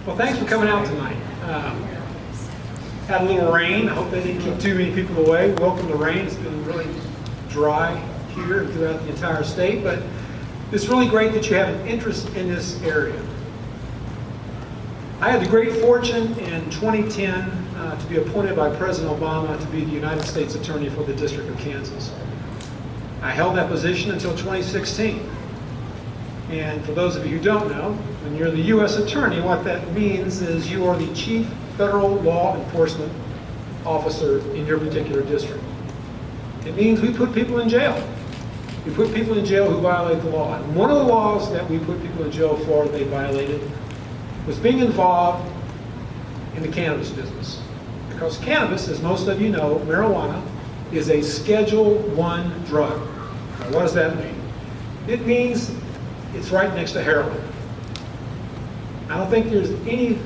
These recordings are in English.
Well, thanks for coming out tonight. Had a little rain. I hope that didn't keep too many people away. Welcome to rain. It's been really dry here and throughout the entire state, but it's really great that you have an interest in this area. I had the great fortune in 2010 to be appointed by President Obama to be the United States Attorney for the District of Kansas. I held that position until 2016. And for those of you who don't know, when you're the U.S. Attorney, what that means is you are the chief federal law enforcement officer in your particular district. It means we put people in jail. We put people in jail who violate the law. And one of the laws that we put people in jail for that they violated was being involved in the cannabis business. Because cannabis, as most of you know, marijuana, is a Schedule I drug. Now, what does that mean? It means it's right next to heroin. I don't think there's any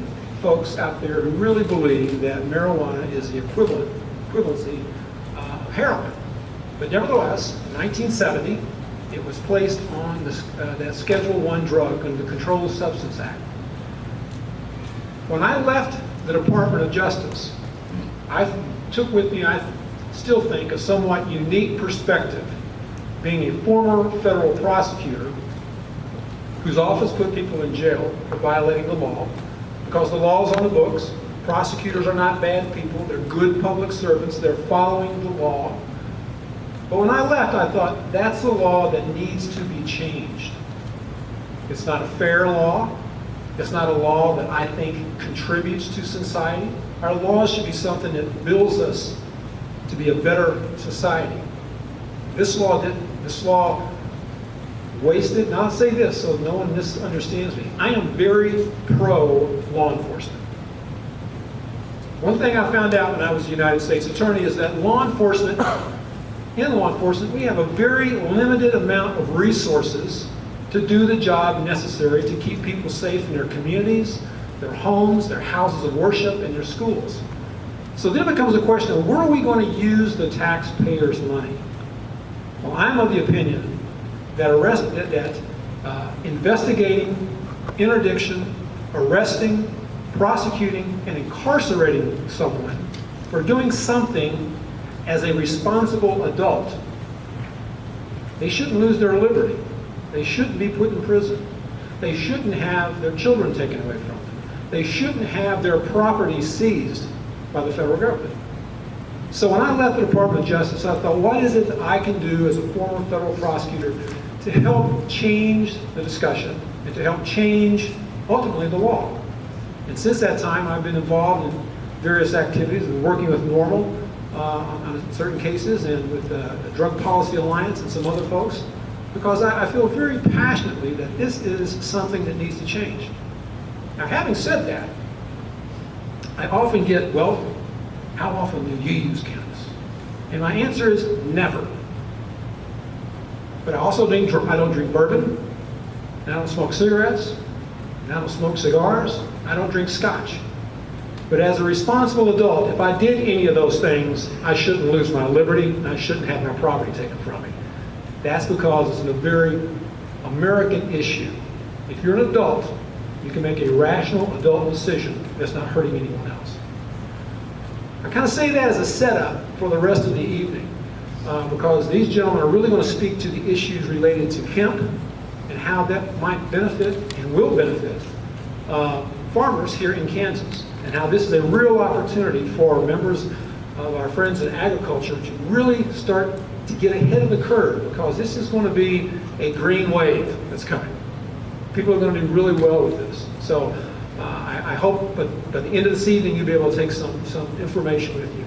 folks out there who really believe that marijuana is the equivalency of heroin. But nevertheless, in 1970, it was placed on that Schedule I drug under the Controlled Substance Act. When I left the Department of Justice, I took with me, I still think, a somewhat unique perspective, being a former federal prosecutor whose office put people in jail for violating the law, because the law is on the books. Prosecutors are not bad people. They're good public servants. They're following the law. But when I left, I thought, that's a law that needs to be changed. It's not a fair law. It's not a law that I think contributes to society. Our laws should be something that builds us to be a better society. This law wasted, and I'll say this so no one misunderstands me, I am very pro law enforcement. One thing I found out when I was the United States Attorney is that in law enforcement, we have a very limited amount of resources to do the job necessary to keep people safe in their communities, their homes, their houses of worship, and their schools. So then it becomes a question of where are we going to use the taxpayers' money? Well, I'm of the opinion that investigating interdiction, arresting, prosecuting, and incarcerating someone for doing something as a responsible adult, they shouldn't lose their liberty. They shouldn't be put in prison. They shouldn't have their children taken away from them. They shouldn't have their property seized by the federal government. So when I left the Department of Justice, I thought, what is it that I can do as a former federal prosecutor to help change the discussion and to help change, ultimately, the law? And since that time, I've been involved in various activities, working with NORML on certain cases, and with the Drug Policy Alliance and some other folks, because I feel very passionately that this is something that needs to change. Now, having said that, I often get, well, how often do you use cannabis? And my answer is never. But I also I don't drink bourbon, and I don't smoke cigarettes, and I don't smoke cigars, I don't drink scotch. But as a responsible adult, if I did any of those things, I shouldn't lose my liberty, and I shouldn't have my property taken from me. That's because it's a very American issue. If you're an adult, you can make a rational adult decision that's not hurting anyone else. I kind of say that as a setup for the rest of the evening, because these gentlemen are really going to speak to the issues related to hemp and how that might benefit and will benefit farmers here in Kansas, and how this is a real opportunity for members of our friends in agriculture to really start to get ahead of the curve, because this is going to be a green wave that's coming. People are going to do really well with this. So I hope by the end of this evening you'll be able to take some information with you.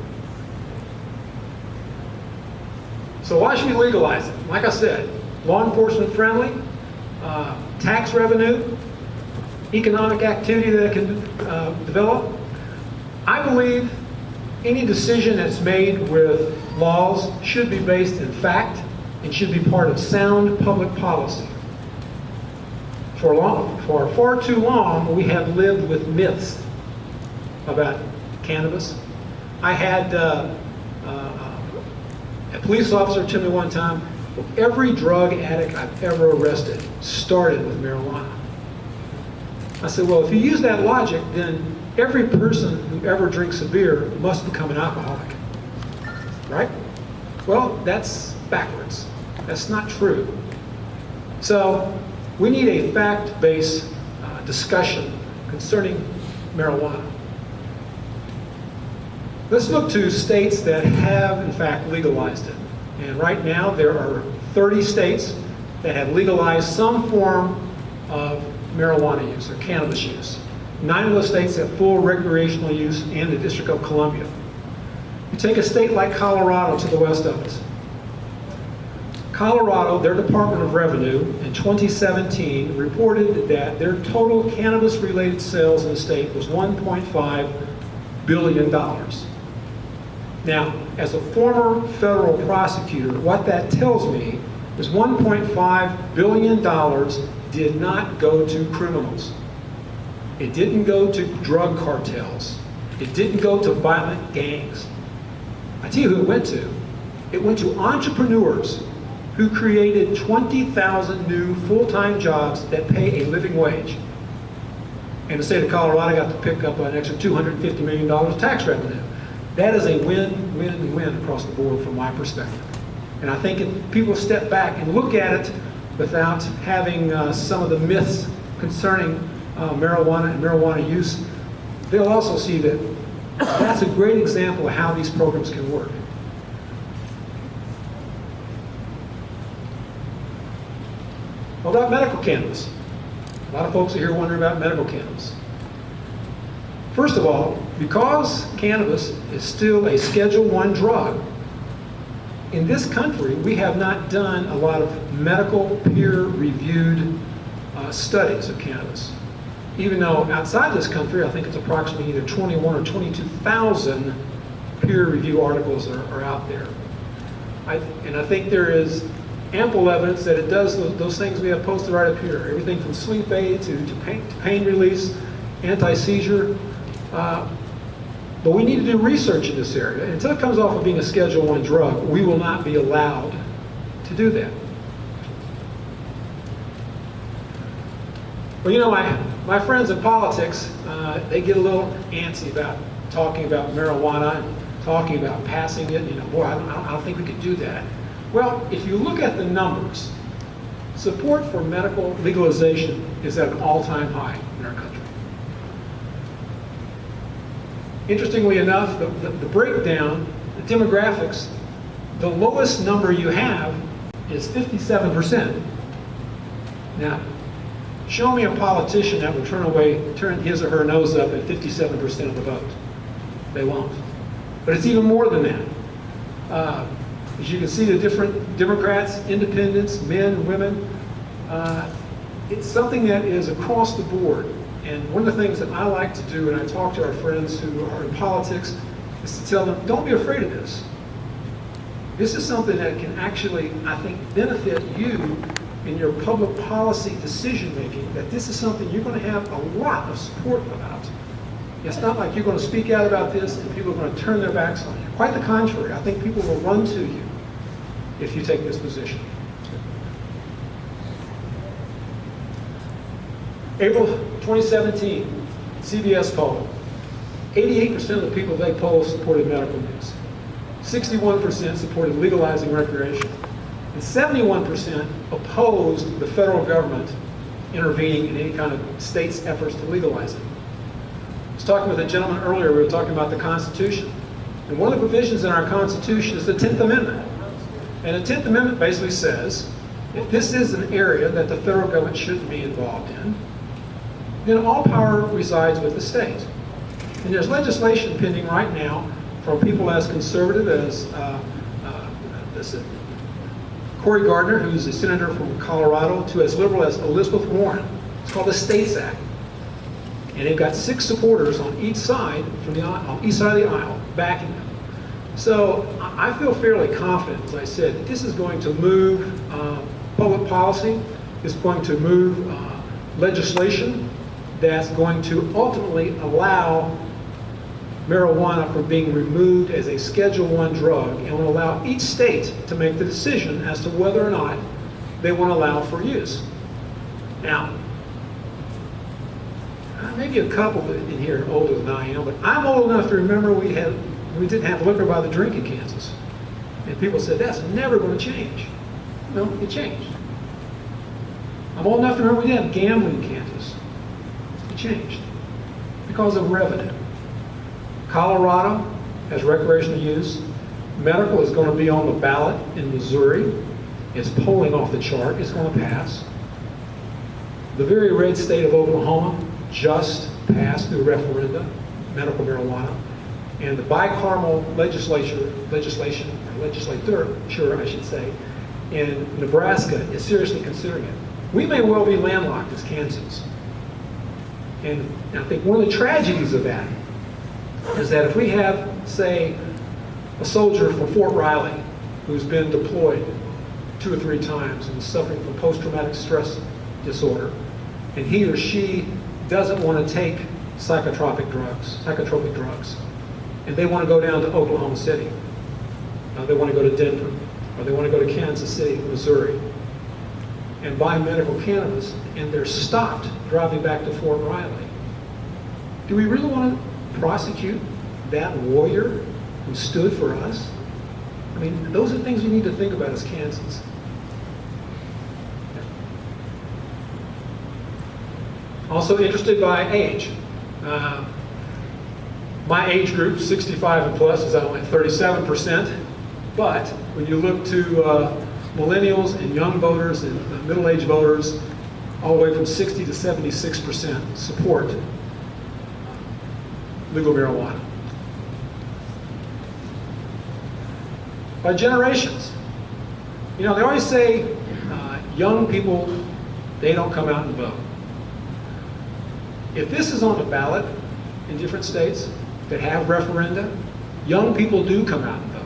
So why should we legalize it? Like I said, law enforcement friendly, tax revenue, economic activity that it can develop. I believe any decision that's made with laws should be based in fact and should be part of sound public policy. For far too long, we have lived with myths about cannabis. I had a police officer tell me one time, every drug addict I've ever arrested started with marijuana. I said, well, if you use that logic, then every person who ever drinks a beer must become an alcoholic, right? Well, that's backwards. That's not true. So we need a fact-based discussion concerning marijuana. Let's look to states that have, in fact, legalized it. And right now, there are 30 states that have legalized some form of marijuana use or cannabis use. 9 of those states have full recreational use, and the District of Columbia. You take a state like Colorado to the west of us. Colorado, their Department of Revenue in 2017 reported that their total cannabis-related sales in the state was $1.5 billion. Now, as a former federal prosecutor, what that tells me is $1.5 billion did not go to criminals. It didn't go to drug cartels. It didn't go to violent gangs. I tell you who it went to. It went to entrepreneurs who created 20,000 new full-time jobs that pay a living wage. And the state of Colorado got to pick up an extra $250 million of tax revenue. That is a win-win-win across the board from my perspective. And I think if people step back and look at it without having some of the myths concerning marijuana and marijuana use, they'll also see that that's a great example of how these programs can work. What about medical cannabis? A lot of folks are here wondering about medical cannabis. First of all, because cannabis is still a Schedule I drug, in this country we have not done a lot of medical peer-reviewed studies of cannabis. Even though outside this country, I think it's approximately either 21 or 22,000 peer-review articles are out there. And I think there is ample evidence that it does those things we have posted right up here. Everything from sleep aid to pain release, anti-seizure. But we need to do research in this area. And until it comes off of being a Schedule I drug, we will not be allowed to do that. Well, you know, my friends in politics, they get a little antsy about talking about marijuana and talking about passing it. You know, boy, I don't think we could do that. Well, if you look at the numbers, support for medical legalization is at an all-time high in our country. Interestingly enough, the breakdown, the demographics, the lowest number you have is 57%. Now, show me a politician that would turn his or her nose up at 57% of the vote. They won't. But it's even more than that. As you can see, the different Democrats, independents, men, women, it's something that is across the board. And one of the things that I like to do when I talk to our friends who are in politics is to tell them, don't be afraid of this. This is something that can actually, I think, benefit you in your public policy decision making, that this is something you're going to have a lot of support about. It's not like you're going to speak out about this and people are going to turn their backs on you. Quite the contrary. I think people will run to you if you take this position. April 2017, CBS poll. 88% of the people they polled supported medical use. 61% supported legalizing recreation. And 71% opposed the federal government intervening in any kind of state's efforts to legalize it. I was talking with a gentleman earlier, we were talking about the Constitution. And one of the provisions in our Constitution is the 10th Amendment. And the 10th Amendment basically says, if this is an area that the federal government shouldn't be involved in, then all power resides with the state. And there's legislation pending right now from people as conservative as Cory Gardner, who's a senator from Colorado, to as liberal as Elizabeth Warren. It's called the States Act. And they've got 6 supporters on each side of the aisle backing them. So I feel fairly confident, as I said, that this is going to move public policy. It's going to move legislation that's going to ultimately allow marijuana from being removed as a Schedule I drug, and will allow each state to make the decision as to whether or not they want to allow for use. Now, maybe a couple in here are older than I am, but I'm old enough to remember we didn't have liquor by the drink in Kansas. And people said, that's never going to change. No, it changed. I'm old enough to remember we didn't have gambling in Kansas. It changed because of revenue. Colorado has recreational use. Medical is going to be on the ballot in Missouri. It's polling off the chart. It's going to pass. The very red state of Oklahoma just passed through referenda medical marijuana. And the bicameral legislature, I should say, in Nebraska is seriously considering it. We may well be landlocked as Kansans. And I think one of the tragedies of that is that if we have, say, a soldier from Fort Riley who's been deployed 2 or 3 times and is suffering from post-traumatic stress disorder, and he or she doesn't want to take psychotropic drugs, and they want to go down to Oklahoma City, they want to go to Denver, or they want to go to Kansas City, Missouri, and buy medical cannabis, and they're stopped driving back to Fort Riley. Do we really want to prosecute that warrior who stood for us? I mean, those are things we need to think about as Kansans. Also interested by age. My age group, 65 and plus, is only 37%. But when you look to millennials and young voters and middle-aged voters, all the way from 60 to 76% support legal marijuana. By generations. You know, they always say young people, they don't come out and vote. If this is on the ballot in different states that have referenda, young people do come out and vote.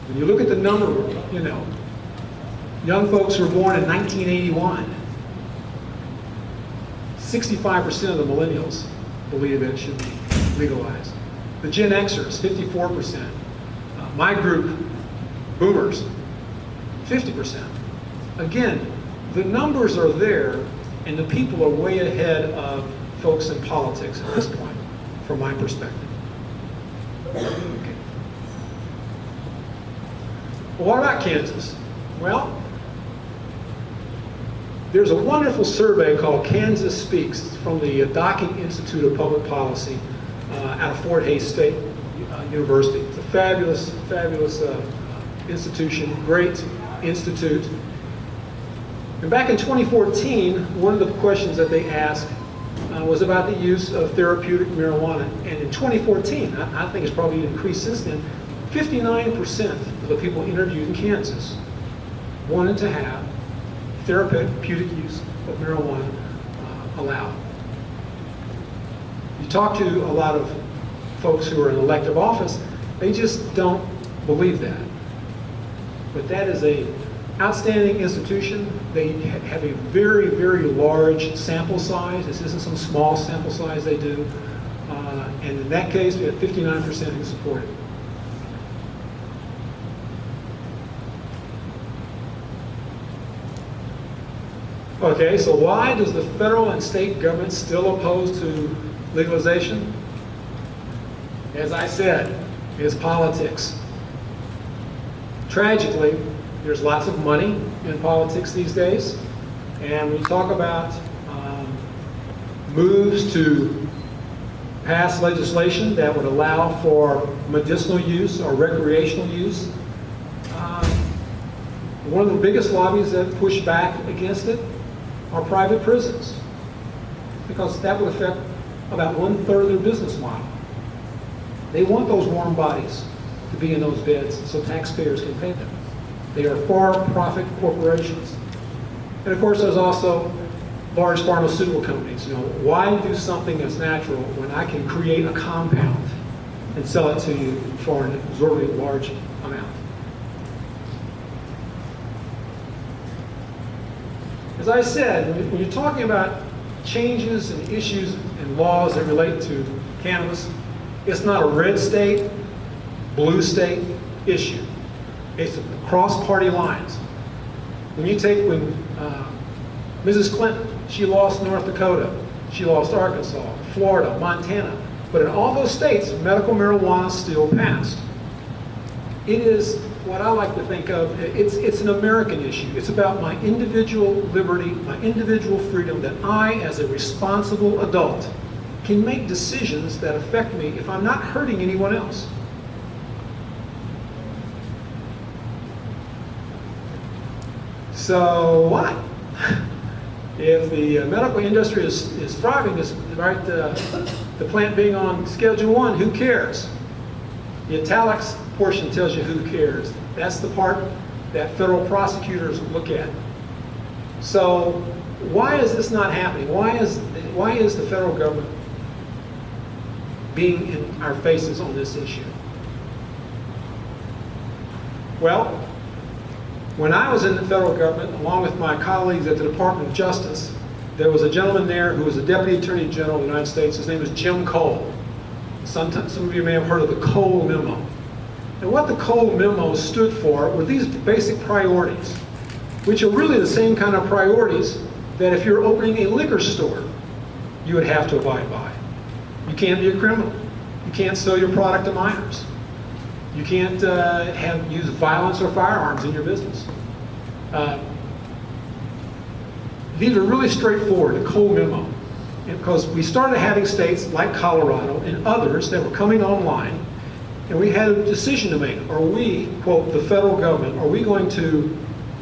When you look at the number, you know, young folks who were born in 1981, 65% of the millennials believe that it should be legalized. The Gen Xers, 54%. My group, boomers, 50%. Again, the numbers are there, and the people are way ahead of folks in politics at this point, from my perspective. Okay. Well, what about Kansas? Well, there's a wonderful survey called Kansas Speaks. It's from the Docking Institute of Public Policy out of Fort Hays State University. It's a fabulous, fabulous institution, great institute. And back in 2014, one of the questions that they asked was about the use of therapeutic marijuana. And in 2014, I think it's probably increased since then, 59% of the people interviewed in Kansas wanted to have therapeutic use of marijuana allowed. You talk to a lot of folks who are in elective office, they just don't believe that. But that is an outstanding institution. They have a very, very large sample size. This isn't some small sample size they do. And in that case, we had 59% who support it. Okay, so why does the federal and state government still oppose to legalization? As I said, it's politics. Tragically, there's lots of money in politics these days, and when you talk about moves to pass legislation that would allow for medicinal use or recreational use, one of the biggest lobbies that push back against it are private prisons, because that would affect about 1/3 of their business model. They want those warm bodies to be in those beds so taxpayers can pay them. They are for-profit corporations. And of course, there's also large pharmaceutical companies. You know, why do something that's natural when I can create a compound and sell it to you for an exorbitantly large amount? As I said, when you're talking about changes and issues and laws that relate to cannabis, it's not a red state, blue state issue. It's across party lines. When Mrs. Clinton, she lost North Dakota. She lost Arkansas, Florida, Montana. But in all those states, medical marijuana still passed. It is what I like to think of, it's an American issue. It's about my individual liberty, my individual freedom, that I, as a responsible adult, can make decisions that affect me if I'm not hurting anyone else. So what? If the medical industry is thriving, despite the plant being on Schedule 1, who cares? The italics portion tells you who cares. That's the part that federal prosecutors look at. So why is this not happening? Why is the federal government being in our faces on this issue? Well, when I was in the federal government, along with my colleagues at the Department of Justice, there was a gentleman there who was a Deputy Attorney General of the United States. His name was Jim Cole. Some of you may have heard of the Cole Memo. And what the Cole Memo stood for were these basic priorities, which are really the same kind of priorities that if you're opening a liquor store, you would have to abide by. You can't be a criminal. You can't sell your product to minors. You can't use violence or firearms in your business. These are really straightforward, the Cole Memo. Because we started having states like Colorado and others that were coming online, and we had a decision to make. Are we, quote, the federal government, are we going to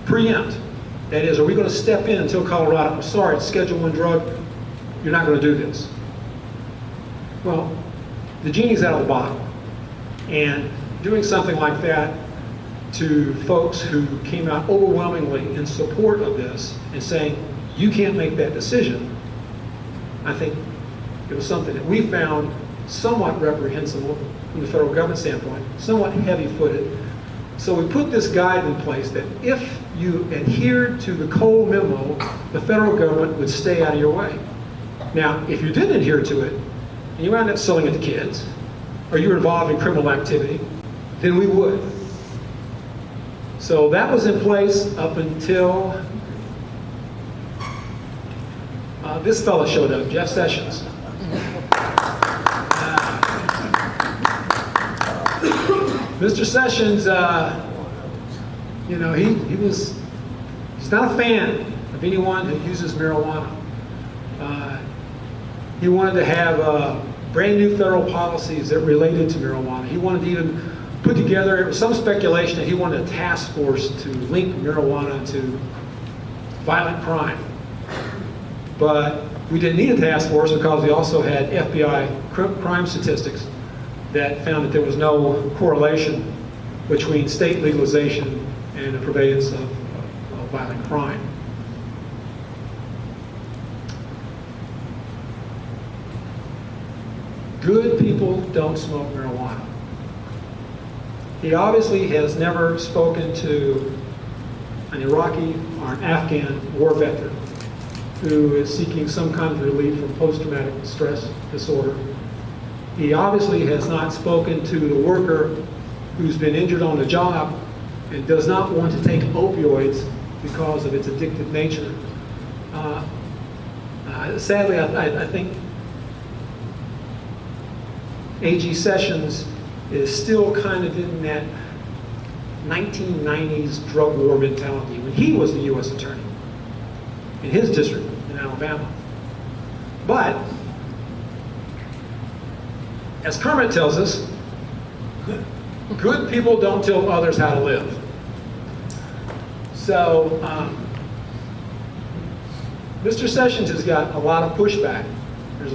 preempt? That is, are we going to step in until Colorado, I'm sorry, it's Schedule 1 drug, you're not going to do this? Well, the genie's out of the bottle. And doing something like that to folks who came out overwhelmingly in support of this and saying, you can't make that decision, I think it was something that we found somewhat reprehensible from the federal government standpoint, somewhat heavy-footed. So we put this guide in place that if you adhered to the Cole Memo, the federal government would stay out of your way. Now, if you didn't adhere to it, and you wound up selling it to kids, or you were involved in criminal activity, then we would. So that was in place up until this fellow showed up, Jeff Sessions. Mr. Sessions, he's not a fan of anyone who uses marijuana. He wanted to have brand new federal policies that related to marijuana. He wanted to even put together, there was some speculation that he wanted a task force to link marijuana to violent crime. But we didn't need a task force because we also had FBI crime statistics that found that there was no correlation between state legalization and the prevalence of violent crime. Good people don't smoke marijuana. He obviously has never spoken to an Iraqi or an Afghan war veteran who is seeking some kind of relief from post-traumatic stress disorder. He obviously has not spoken to the worker who's been injured on the job and does not want to take opioids because of its addictive nature. Sadly, I think A.G. Sessions is still kind of in that 1990s drug war mentality when he was the U.S. Attorney in his district in Alabama. But, as Kermit tells us, good people don't tell others how to live. So, Mr. Sessions has got a lot of pushback.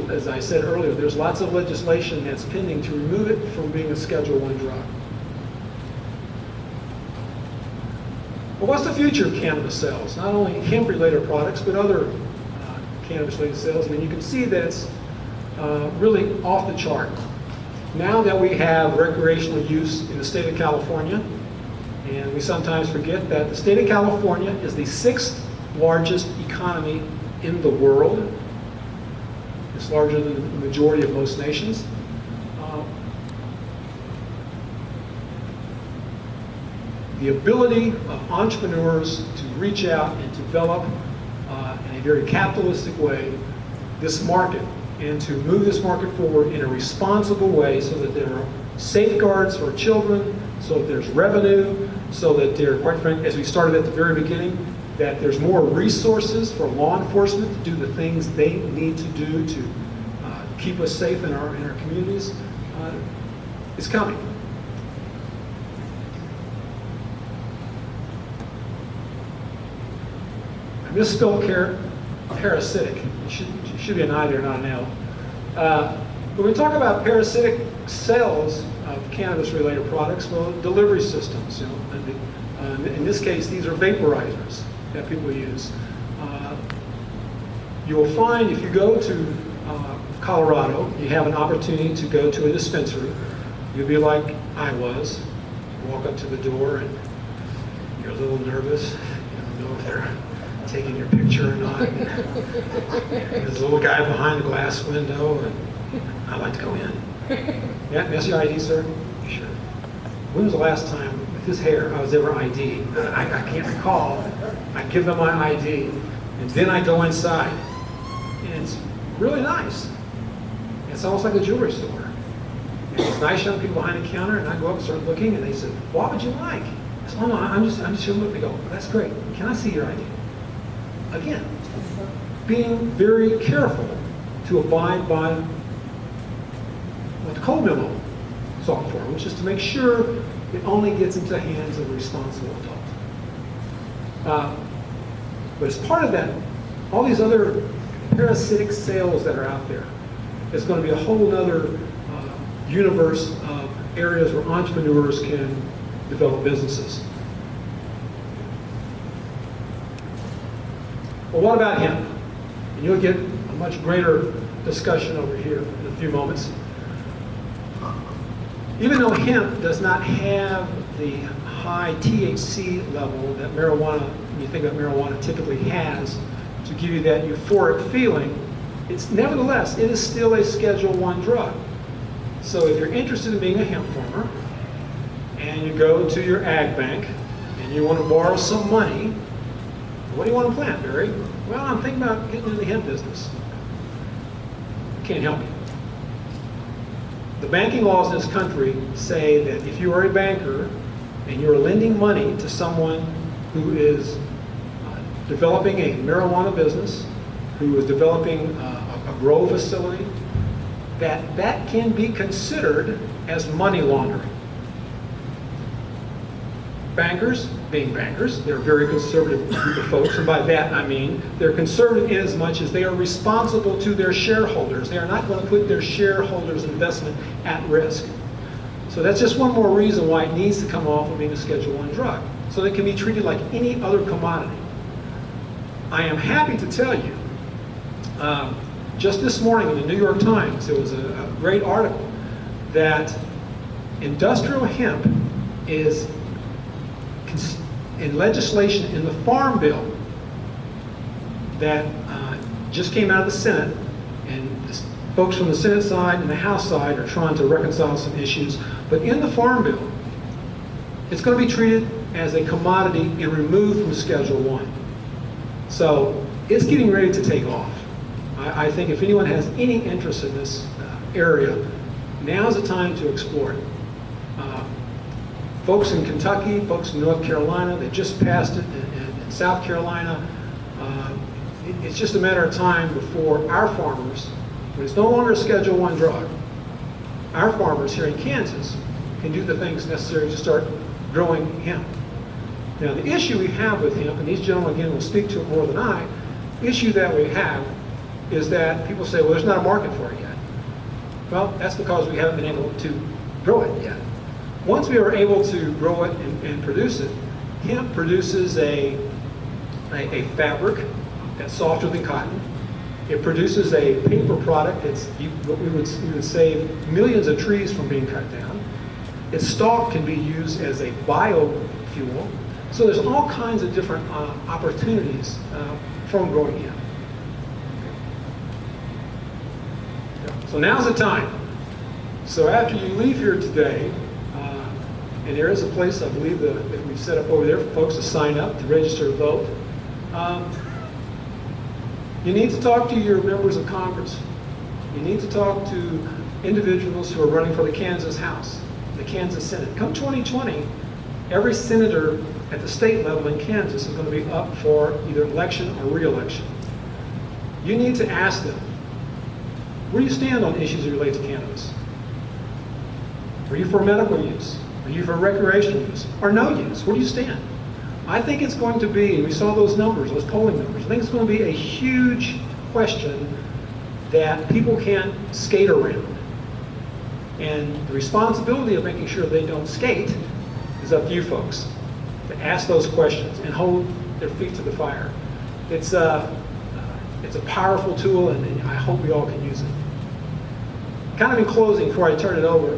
As I said earlier, there's lots of legislation that's pending to remove it from being a Schedule 1 drug. But what's the future of cannabis sales? Not only hemp-related products, but other cannabis-related sales. I mean, you can see that's really off the chart. Now that we have recreational use in the state of California, and we sometimes forget that the state of California is the 6th largest economy in the world. It's larger than the majority of most nations. The ability of entrepreneurs to reach out and develop in a very capitalistic way this market and to move this market forward in a responsible way so that there are safeguards for children, so that there's revenue, so that there, quite frankly, as we started at the very beginning, that there's more resources for law enforcement to do the things they need to do to keep us safe in our communities. It's coming. I misspelled parasitic. It should be an I there, not an L. When we talk about parasitic sales of cannabis-related products, well, delivery systems. You know, and in this case, these are vaporizers that people use. You will find if you go to Colorado, you have an opportunity to go to a dispensary. You'll be like I was. You walk up to the door and you're a little nervous. You don't know if they're taking your picture or not. There's a little guy behind the glass window, and I'd like to go in. Yeah, that's your ID, sir? Sure. When was the last time with his hair I was ever ID'd? I can't recall. I give them my ID, and then I go inside. And it's really nice. It's almost like a jewelry store. And it's nice young people behind the counter, and I go up and start looking, and they said, "What would you like?" I said, "Oh no, I'm just here looking." They go, "That's great. Can I see your ID?" Again, being very careful to abide by what the code memo is all for, which is to make sure it only gets into the hands of a responsible adult. But as part of that, all these other parasitic sales that are out there, it's going to be a whole other universe of areas where entrepreneurs can develop businesses. Well, what about hemp? And you'll get a much greater discussion over here in a few moments. Even though hemp does not have the high THC level that marijuana, when you think about marijuana, typically has to give you that euphoric feeling, nevertheless, it is still a Schedule I drug. So if you're interested in being a hemp farmer, and you go to your ag bank, and you want to borrow some money, what do you want to plant, Barry? Well, I'm thinking about getting into the hemp business. Can't help you. The banking laws in this country say that if you are a banker and you're lending money to someone who is developing a marijuana business, who is developing a grow facility, that can be considered as money laundering. Bankers, being bankers, they're a very conservative group of folks, and by that I mean they're conservative in as much as they are responsible to their shareholders. They are not going to put their shareholders' investment at risk. So that's just one more reason why it needs to come off of being a Schedule I drug, so that it can be treated like any other commodity. I am happy to tell you, just this morning in the New York Times, there was a great article that industrial hemp is in legislation in the Farm Bill that just came out of the Senate, and folks from the Senate side and the House side are trying to reconcile some issues. But in the Farm Bill, it's going to be treated as a commodity and removed from Schedule I. So it's getting ready to take off. I think if anyone has any interest in this area, now's the time to explore it. Folks in Kentucky, folks in North Carolina, they just passed it in South Carolina. It's just a matter of time before our farmers, when it's no longer a Schedule I drug, our farmers here in Kansas can do the things necessary to start growing hemp. Now the issue we have with hemp, and these gentlemen again will speak to it more than I, the issue that we have is that people say, well, there's not a market for it yet. Well, that's because we haven't been able to grow it yet. Once we are able to grow it and produce it, hemp produces a fabric that's softer than cotton. It produces a paper product that's, we would save millions of trees from being cut down. Its stalk can be used as a biofuel. So there's all kinds of different opportunities from growing hemp. So now's the time. So after you leave here today, and there is a place, I believe, that we've set up over there for folks to sign up, to register to vote. You need to talk to your members of Congress. You need to talk to individuals who are running for the Kansas House, the Kansas Senate. Come 2020, every senator at the state level in Kansas is going to be up for either election or re-election. You need to ask them, where do you stand on issues that relate to cannabis? Are you for medical use? Are you for recreational use? Or no use? Where do you stand? I think it's going to be, we saw those numbers, those polling numbers, I think it's going to be a huge question that people can't skate around. And the responsibility of making sure they don't skate is up to you folks, to ask those questions and hold their feet to the fire. It's a powerful tool, and I hope we all can use it. Kind of in closing, before I turn it over,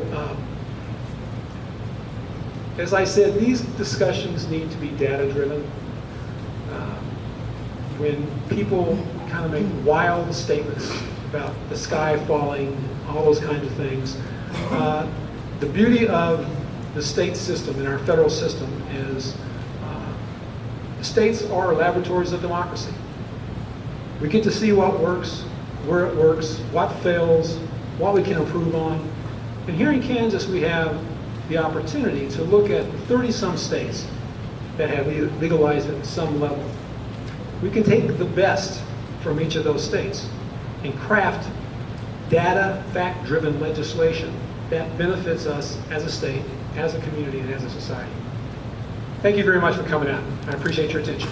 as I said, these discussions need to be data-driven. When people kind of make wild statements about the sky falling, all those kinds of things, the beauty of the state system and our federal system is the states are laboratories of democracy. We get to see what works, where it works, what fails, what we can improve on. And here in Kansas, we have the opportunity to look at 30-some states that have legalized it at some level. We can take the best from each of those states and craft data, fact-driven legislation that benefits us as a state, as a community, and as a society. Thank you very much for coming out. I appreciate your attention.